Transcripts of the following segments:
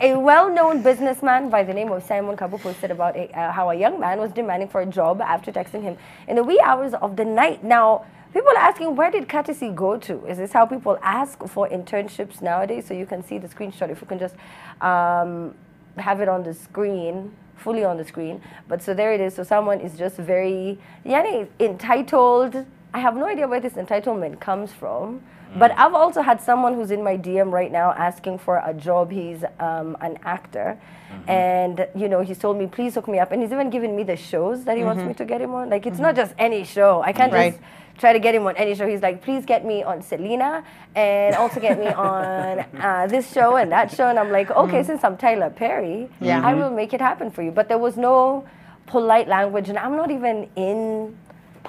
A well-known businessman by the name of Simon Kabu posted about how a young man was demanding for a job after texting him in the wee hours of the night. Now, people are asking, where did courtesy go to? Is this how people ask for internships nowadays? So you can see the screenshot. If you can just have it on the screen, fully on the screen. But so there it is. So someone is just very entitled. I have no idea where this entitlement comes from. But I've also had someone who's in my DM right now asking for a job. He's an actor. And, you know, he's told me, please hook me up. And he's even given me the shows that he wants me to get him on. Like, it's not just any show. I can't just try to get him on any show. He's like, please get me on Selena and also get me on this show and that show. And I'm like, okay, since I'm Tyler Perry, I will make it happen for you. But there was no polite language. And I'm not even in...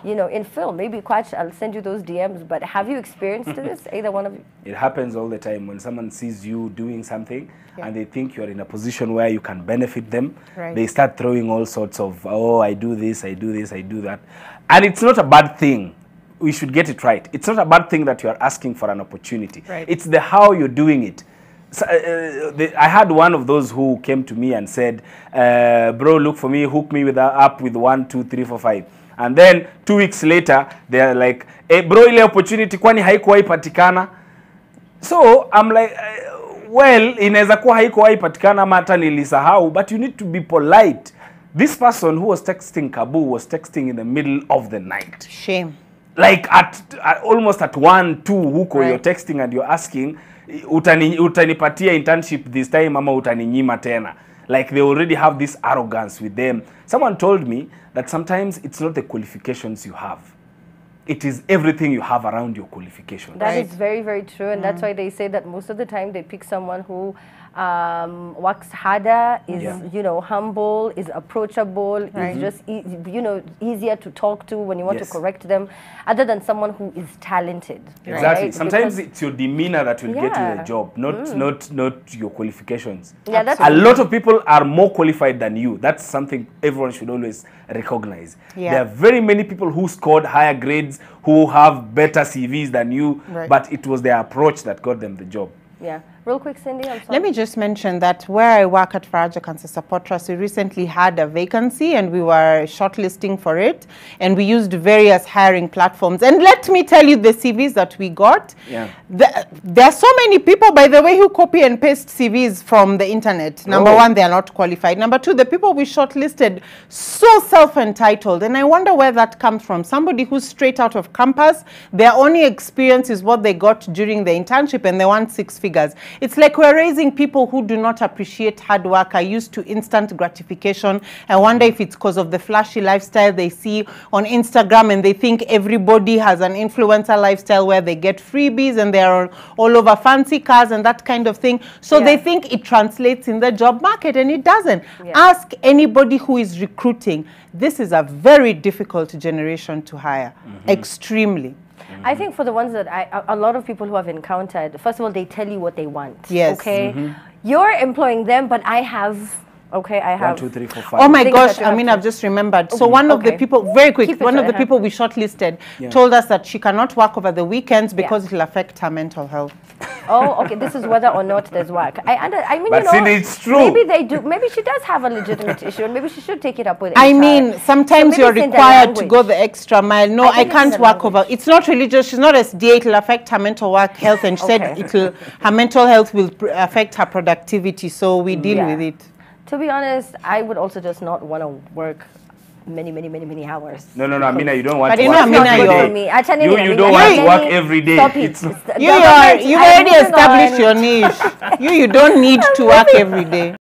you know, in film. Maybe Kwach, I'll send you those DMs, but have you experienced this, either one of you? It happens all the time when someone sees you doing something and they think you're in a position where you can benefit them. They start throwing all sorts of, oh, I do this, I do this, I do that. And it's not a bad thing. We should get it right. It's not a bad thing that you're asking for an opportunity. It's the how you're doing it. So, I had one of those who came to me and said, bro, look for me, hook me with up with 1, 2, 3, 4, 5. And then 2 weeks later, they're like, hey, bro, ile opportunity kwani haikuwahi patikana. So I'm like, well, inaweza kuwa haikuwahi patikana ama hata nilisahau, but you need to be polite. This person who was texting Kabu was texting in the middle of the night. Shame. Like almost at 1, 2, huko you're texting and you're asking, utanipatia internship this time ama utaninyima tena. Like they already have this arrogance with them. Someone told me that sometimes it's not the qualifications you have. It is everything you have around your qualification. That is very, very true. And that's why they say that most of the time they pick someone who works harder, is, you know, humble, is approachable, is just, you know, easier to talk to when you want to correct them, other than someone who is talented. Exactly. Sometimes it's your demeanor that will get you the job, not your qualifications. Yeah, that's a lot of people are more qualified than you. That's something everyone should always recognize. There are very many people who scored higher grades, who have better CVs than you, but it was their approach that got them the job. Yeah. Real quick, Cindy, I'm sorry. Let me just mention that where I work at Faraja Cancer Support Trust, we recently had a vacancy and we were shortlisting for it. And we used various hiring platforms. And let me tell you the CVs that we got. There are so many people, by the way, who copy and paste CVs from the internet. Number one, they are not qualified. Number two, the people we shortlisted, so self-entitled. And I wonder where that comes from. Somebody who's straight out of campus, their only experience is what they got during the internship and they want 6 figures. It's like we're raising people who do not appreciate hard work, are used to instant gratification. I wonder if it's because of the flashy lifestyle they see on Instagram and they think everybody has an influencer lifestyle where they get freebies and they're all over fancy cars and that kind of thing. So they think it translates in the job market and it doesn't. Ask anybody who is recruiting. This is a very difficult generation to hire, extremely. I think for the ones that a lot of people who have encountered, first of all, they tell you what they want. Okay? You're employing them, but I have... Okay, I have 1, 2, 3, 4, 5. Oh my gosh, I mean, I've just remembered. So one of the people, very quick, one of the people we shortlisted told us that she cannot work over the weekends because it will affect her mental health. Oh, okay. This is whether or not there's work. I mean, but you know, it's true. Maybe they do. Maybe she does have a legitimate issue, and maybe she should take it up with HR. I mean, sometimes so you're required to go the extra mile. No, I can't work over. It's not religious. She's not SDA. It will affect her mental work health, and she said her mental health will affect her productivity. So we deal with it. To be honest, I would also just not want to work many hours. No, Amina, you don't want to work every day. You don't want to work every day. You already established your niche. You don't need to work every day.